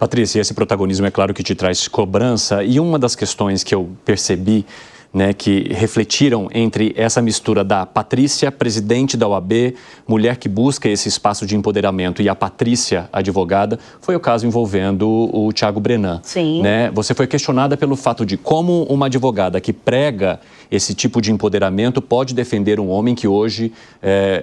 Patrícia, esse protagonismo é claro que te traz cobrança, e uma das questões que eu percebi, né, que refletiram entre essa mistura da Patrícia, presidente da OAB, mulher que busca esse espaço de empoderamento, e a Patrícia, advogada, foi o caso envolvendo o Thiago Brenan. Sim. Né? Você foi questionada pelo fato de como uma advogada que prega esse tipo de empoderamento pode defender um homem que hoje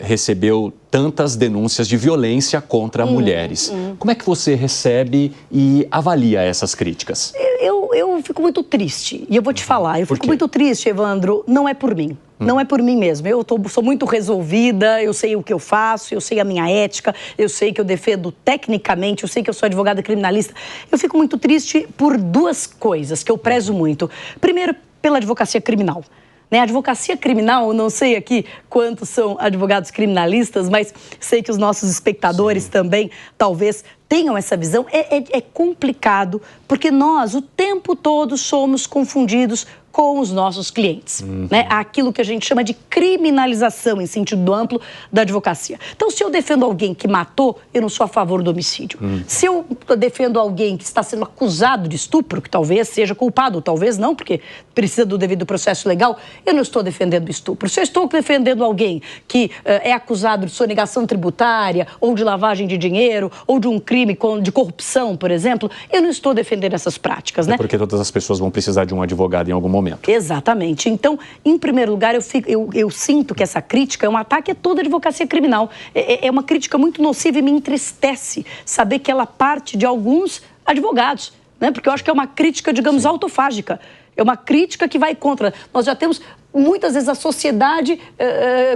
recebeu tantas denúncias de violência contra mulheres. Como é que você recebe e avalia essas críticas? Eu fico muito triste, e eu vou te falar, eu fico muito triste, Evandro, não é por mim. Não é por mim mesmo. Eu sou muito resolvida, eu sei o que eu faço, eu sei a minha ética, eu sei que eu defendo tecnicamente, eu sei que eu sou advogada criminalista. Eu fico muito triste por duas coisas que eu prezo muito. Primeiro, pela advocacia criminal. A advocacia criminal, não sei aqui quantos são advogados criminalistas, mas sei que os nossos espectadores também talvez tenham essa visão. É complicado, porque nós o tempo todo somos confundidos com os nossos clientes. Né? Aquilo que a gente chama de criminalização, em sentido amplo, da advocacia. Então, se eu defendo alguém que matou, eu não sou a favor do homicídio. Se eu defendo alguém que está sendo acusado de estupro, que talvez seja culpado, talvez não, porque precisa do devido processo legal, eu não estou defendendo estupro. Se eu estou defendendo alguém que é acusado de sonegação tributária, ou de lavagem de dinheiro, ou de um crime de corrupção, por exemplo, eu não estou defendendo essas práticas, né? Porque todas as pessoas vão precisar de um advogado em algum momento. Exatamente. Então, em primeiro lugar, eu sinto que essa crítica é um ataque a toda a advocacia criminal. É uma crítica muito nociva e me entristece saber que ela parte de alguns advogados, né? Porque eu acho que é uma crítica, digamos, autofágica. É uma crítica que vai contra. Nós já temos, muitas vezes, a sociedade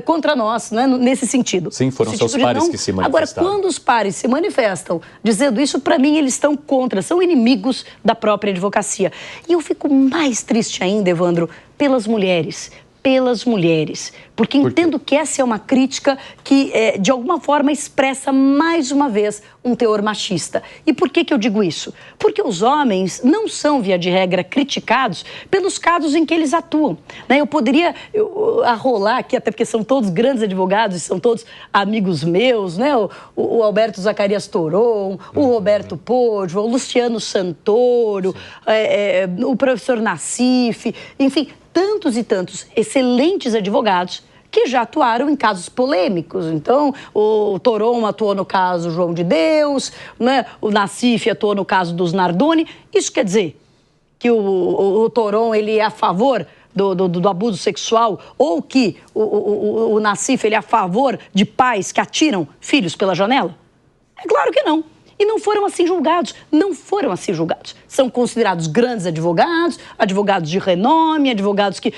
contra nós, né? Nesse sentido. Sim, foram seus pares que se manifestaram. Agora, quando os pares se manifestam dizendo isso, para mim, eles estão contra, são inimigos da própria advocacia. E eu fico mais triste ainda, Evandro, pelas mulheres. Porque entendo que essa é uma crítica que, de alguma forma, expressa mais uma vez um teor machista. E por que eu digo isso? Porque os homens não são, via de regra, criticados pelos casos em que eles atuam. Né? Eu poderia arrolar aqui, até porque são todos grandes advogados e são todos amigos meus, né? O Alberto Zacarias Toron, o Roberto Poggio, o Luciano Santoro, o professor Nassif, enfim, tantos e tantos excelentes advogados que já atuaram em casos polêmicos. Então, o Toron atuou no caso João de Deus, né? O Nassif atuou no caso dos Nardoni. Isso quer dizer que o Toron ele é a favor do abuso sexual, ou que o Nassif ele é a favor de pais que atiram filhos pela janela? É claro que não. E não foram assim julgados, São considerados grandes advogados, advogados de renome, advogados que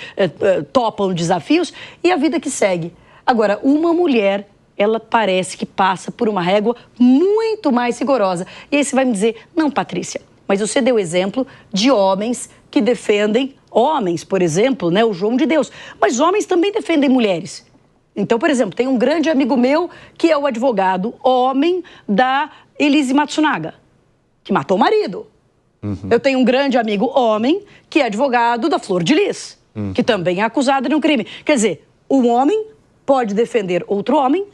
topam desafios e a vida que segue. Agora, uma mulher, ela parece que passa por uma régua muito mais rigorosa. E aí você vai me dizer, não, Patrícia, mas você deu exemplo de homens que defendem, homens, por exemplo, né, o João de Deus, mas homens também defendem mulheres. Então, por exemplo, tem um grande amigo meu que é o advogado homem da Elise Matsunaga, que matou o marido. Eu tenho um grande amigo homem que é advogado da Flor de Lis, que também é acusado de um crime. Quer dizer, um homem pode defender outro homem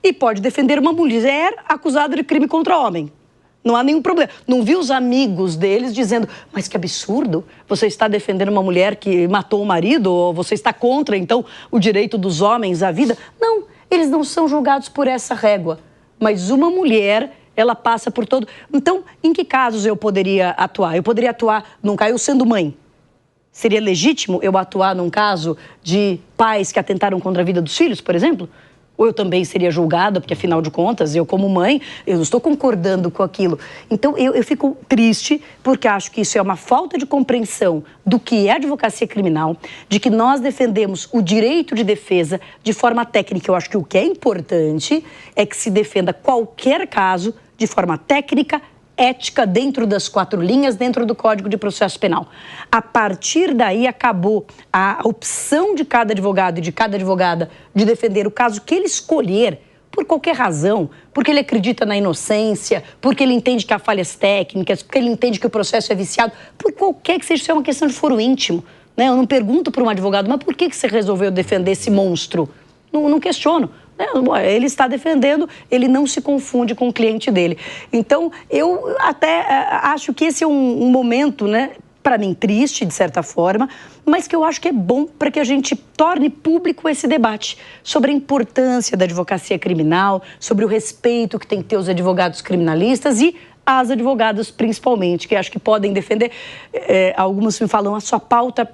e pode defender uma mulher acusada de crime contra homem. Não há nenhum problema. Não vi os amigos deles dizendo, mas que absurdo, você está defendendo uma mulher que matou o marido, ou você está contra, então, o direito dos homens à vida. Não, eles não são julgados por essa régua. Mas uma mulher, ela passa por todo... Então, em que casos eu poderia atuar? Eu poderia atuar num caso, eu sendo mãe. Seria legítimo eu atuar num caso de pais que atentaram contra a vida dos filhos, por exemplo? Ou eu também seria julgada, porque afinal de contas, eu como mãe, eu não estou concordando com aquilo. Então, eu fico triste, porque acho que isso é uma falta de compreensão do que é advocacia criminal, de que nós defendemos o direito de defesa de forma técnica. Eu acho que o que é importante é que se defenda qualquer caso de forma técnica, ética, dentro das 4 linhas, dentro do Código de Processo Penal. A partir daí, acabou a opção de cada advogado e de cada advogada de defender o caso que ele escolher, por qualquer razão, porque ele acredita na inocência, porque ele entende que há falhas técnicas, porque ele entende que o processo é viciado, por qualquer que seja, isso é uma questão de foro íntimo. Né? Eu não pergunto para um advogado, mas por que você resolveu defender esse monstro? Não questiono. Ele está defendendo, ele não se confunde com o cliente dele. Então, eu até acho que esse é um momento, né, para mim, triste, de certa forma, mas que eu acho que é bom para que a gente torne público esse debate sobre a importância da advocacia criminal, sobre o respeito que tem que ter os advogados criminalistas e as advogadas, principalmente, que acho que podem defender. Algumas me falam, a sua pauta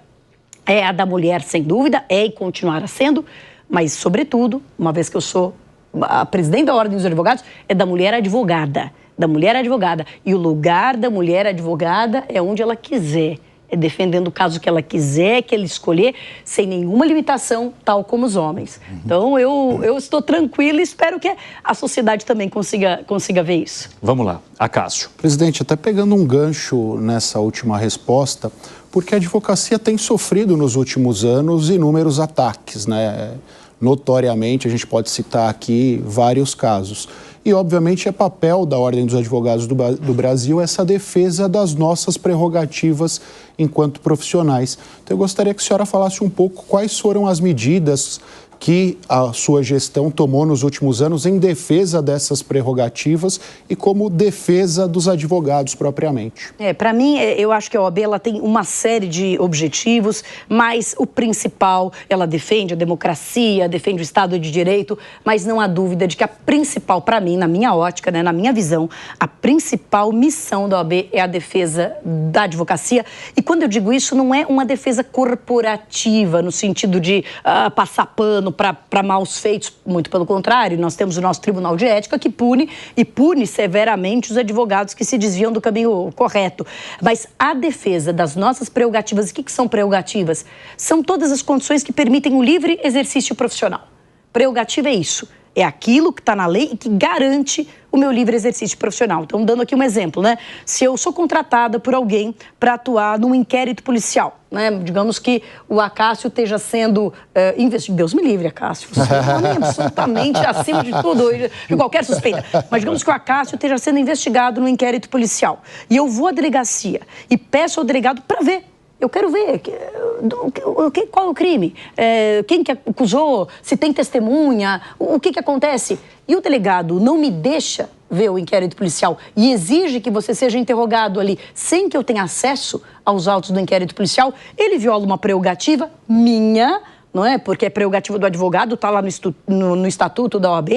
é a da mulher, sem dúvida, e continuará sendo, mas, sobretudo, uma vez que eu sou a presidente da Ordem dos Advogados, é da mulher advogada. Da mulher advogada. E o lugar da mulher advogada é onde ela quiser. É defendendo o caso que ela quiser, que ela escolher, sem nenhuma limitação, tal como os homens. Então, eu estou tranquila e espero que a sociedade também consiga ver isso. Vamos lá, Acácio. Presidente, até pegando um gancho nessa última resposta, porque a advocacia tem sofrido nos últimos anos inúmeros ataques, né? Notoriamente, a gente pode citar aqui vários casos. E, obviamente, é papel da Ordem dos Advogados do Brasil essa defesa das nossas prerrogativas enquanto profissionais. Então, eu gostaria que a senhora falasse um pouco quais foram as medidas que a sua gestão tomou nos últimos anos em defesa dessas prerrogativas e como defesa dos advogados propriamente. Para mim, eu acho que a OAB ela tem uma série de objetivos, mas o principal, ela defende a democracia, defende o Estado de Direito, mas não há dúvida de que a principal, para mim, na minha ótica, né, na minha visão, a principal missão da OAB é a defesa da advocacia. E quando eu digo isso, não é uma defesa corporativa, no sentido de passar pano para maus feitos, muito pelo contrário, nós temos o nosso Tribunal de Ética que pune severamente os advogados que se desviam do caminho correto. Mas a defesa das nossas prerrogativas, o que são prerrogativas? São todas as condições que permitem o livre exercício profissional. Prerrogativa é isso. É aquilo que está na lei e que garante o meu livre exercício profissional. Então, dando aqui um exemplo, né? Se eu sou contratada por alguém para atuar num inquérito policial, né? Digamos que o Acácio esteja sendo investigado. Deus me livre, Acácio. Você é um homem absolutamente acima de tudo, de qualquer suspeita. Mas digamos que o Acácio esteja sendo investigado num inquérito policial. E eu vou à delegacia e peço ao delegado para ver. Eu quero ver qual é o crime, quem que acusou, se tem testemunha, o que acontece. E o delegado não me deixa ver o inquérito policial e exige que você seja interrogado ali sem que eu tenha acesso aos autos do inquérito policial, ele viola uma prerrogativa minha, não é? Porque é prerrogativa do advogado, está lá no estatuto da OAB,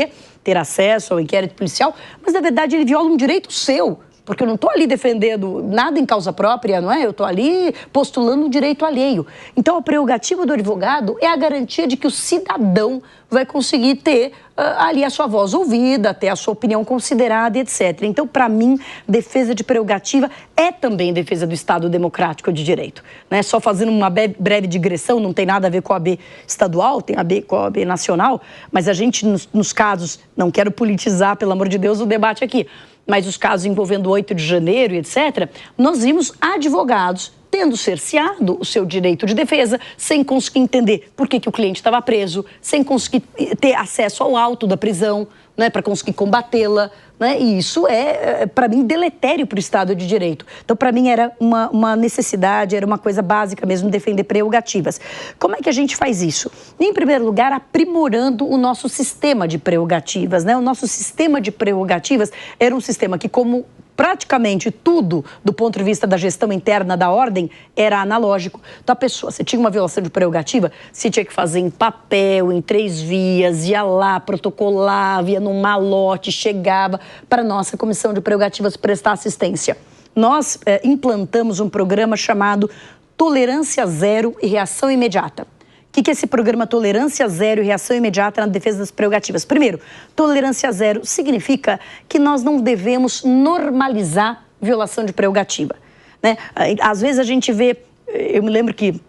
ter acesso ao inquérito policial, mas na verdade ele viola um direito seu. Porque eu não estou ali defendendo nada em causa própria, não é? Eu estou ali postulando um direito alheio. Então, a prerrogativa do advogado é a garantia de que o cidadão vai conseguir ter ali a sua voz ouvida, ter a sua opinião considerada, etc. Então, para mim, defesa de prerrogativa é também defesa do Estado democrático de direito. Né? Só fazendo uma breve digressão, não tem nada a ver com a OAB estadual, tem a ver com a OAB nacional, mas a gente, nos casos, não quero politizar, pelo amor de Deus, o debate aqui, mas os casos envolvendo 8 de janeiro, etc., nós vimos advogados tendo cerceado o seu direito de defesa, sem conseguir entender por que o cliente estava preso, sem conseguir ter acesso ao auto da prisão, né, para conseguir combatê-la. Né? E isso é, para mim, deletério para o Estado de Direito. Então, para mim, era uma necessidade, era uma coisa básica mesmo, defender prerrogativas. Como é que a gente faz isso? Em primeiro lugar, aprimorando o nosso sistema de prerrogativas. Né? O nosso sistema de prerrogativas era um sistema que, como praticamente tudo, do ponto de vista da gestão interna da ordem, era analógico. Então, a pessoa, você tinha uma violação de prerrogativa, você tinha que fazer em papel, em 3 vias, ia lá, protocolava, ia num malote, chegava para a nossa Comissão de Prerrogativas prestar assistência. Nós implantamos um programa chamado Tolerância Zero e Reação Imediata. O que é esse programa Tolerância Zero e Reação Imediata na defesa das prerrogativas? Primeiro, tolerância zero significa que nós não devemos normalizar violação de prerrogativa. Né? Às vezes a gente vê, eu me lembro que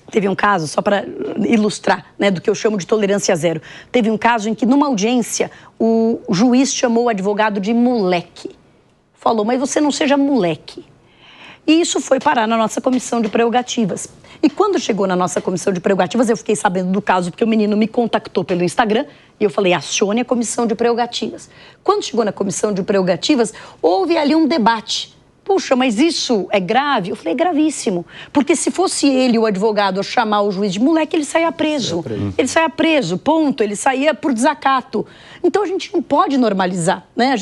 teve um caso, só para ilustrar, né, do que eu chamo de tolerância zero. Teve um caso em que, numa audiência, o juiz chamou o advogado de moleque. Falou, mas você não seja moleque. E isso foi parar na nossa Comissão de Prerrogativas. E quando chegou na nossa Comissão de Prerrogativas, eu fiquei sabendo do caso porque o menino me contactou pelo Instagram e eu falei, acione a Comissão de Prerrogativas. Quando chegou na Comissão de Prerrogativas, houve ali um debate, Puxa, mas isso é grave? Eu falei, é gravíssimo. Porque se fosse ele, o advogado, a chamar o juiz de moleque, ele saía preso. Ele saía preso, ponto. Ele saía por desacato. Então, a gente não pode normalizar, né?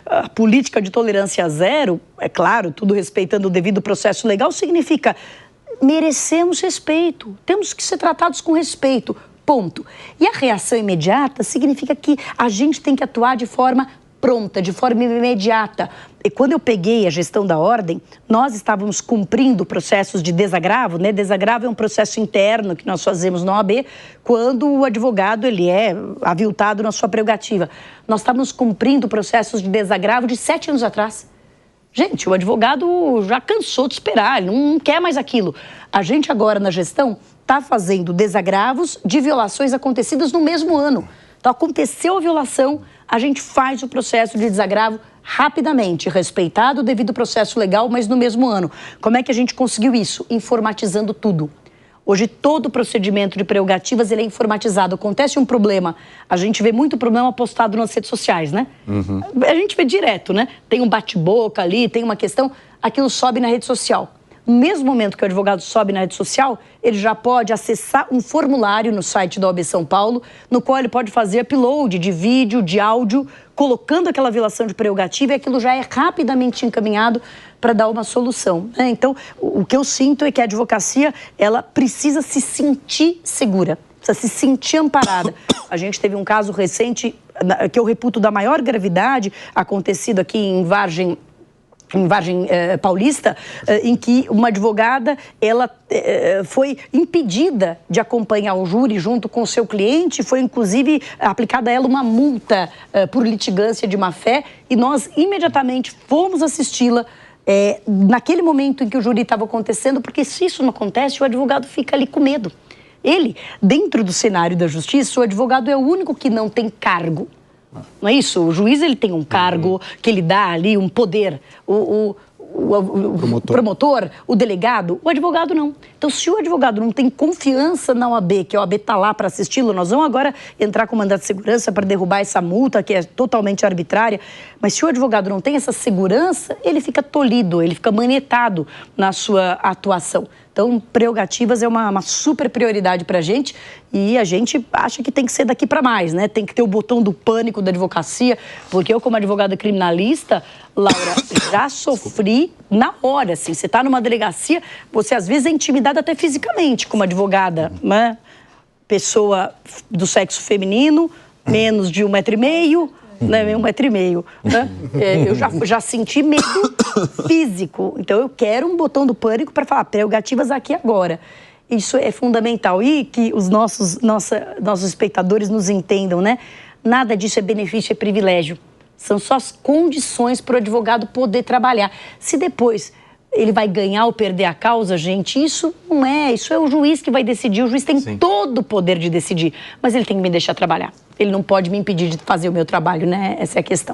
A política de tolerância zero, é claro, tudo respeitando o devido processo legal, significa merecemos respeito. Temos que ser tratados com respeito, ponto. E a reação imediata significa que a gente tem que atuar de forma pronta, de forma imediata. E quando eu peguei a gestão da ordem, nós estávamos cumprindo processos de desagravo, né? Desagravo é um processo interno que nós fazemos na OAB quando o advogado ele é aviltado na sua prerrogativa. Nós estávamos cumprindo processos de desagravo de 7 anos atrás. Gente, o advogado já cansou de esperar, ele não quer mais aquilo. A gente agora na gestão está fazendo desagravos de violações acontecidas no mesmo ano. Então aconteceu a violação, a gente faz o processo de desagravo rapidamente, respeitado o devido processo legal, mas no mesmo ano. Como é que a gente conseguiu isso? Informatizando tudo. Hoje, todo o procedimento de prerrogativas ele é informatizado. Acontece um problema, a gente vê muito problema postado nas redes sociais, né? A gente vê direto, né? Tem um bate-boca ali, tem uma questão, aquilo sobe na rede social. No mesmo momento que o advogado sobe na rede social, ele já pode acessar um formulário no site da OAB São Paulo, no qual ele pode fazer upload de vídeo, de áudio, colocando aquela violação de prerrogativa e aquilo já é rapidamente encaminhado para dar uma solução, né? Então, o que eu sinto é que a advocacia, ela precisa se sentir segura, precisa se sentir amparada. A gente teve um caso recente, que eu reputo da maior gravidade, acontecido aqui em Vargem Paulista, em que uma advogada ela foi impedida de acompanhar o júri junto com o seu cliente, foi inclusive aplicada a ela uma multa por litigância de má-fé e nós imediatamente fomos assisti-la naquele momento em que o júri estava acontecendo, porque se isso não acontece, o advogado fica ali com medo. Ele, dentro do cenário da justiça, o advogado é o único que não tem cargo. Não é isso? O juiz ele tem um cargo que ele dá ali um poder, o promotor, o delegado, o advogado não. Então, se o advogado não tem confiança na OAB, que a OAB está lá para assisti-lo, nós vamos agora entrar com mandato de segurança para derrubar essa multa, que é totalmente arbitrária, mas se o advogado não tem essa segurança, ele fica tolhido, ele fica manietado na sua atuação. Então, prerrogativas é uma super prioridade para a gente e a gente acha que tem que ser daqui para mais, né? Tem que ter o botão do pânico da advocacia, porque eu, como advogada criminalista, Laura, já sofri na hora, assim. Você está numa delegacia, você às vezes é intimidada até fisicamente como advogada, né? Pessoa do sexo feminino, menos de 1,5 m, né, 1,5 m, né? Eu já senti medo físico. Então, eu quero um botão do pânico para falar prerrogativas aqui agora. Isso é fundamental. E que os nossos espectadores nos entendam, né? Nada disso é benefício, é privilégio. São só as condições para o advogado poder trabalhar. Se depois ele vai ganhar ou perder a causa, gente, isso não é. Isso é o juiz que vai decidir. O juiz tem todo o poder de decidir. Mas ele tem que me deixar trabalhar. Ele não pode me impedir de fazer o meu trabalho, né? Essa é a questão.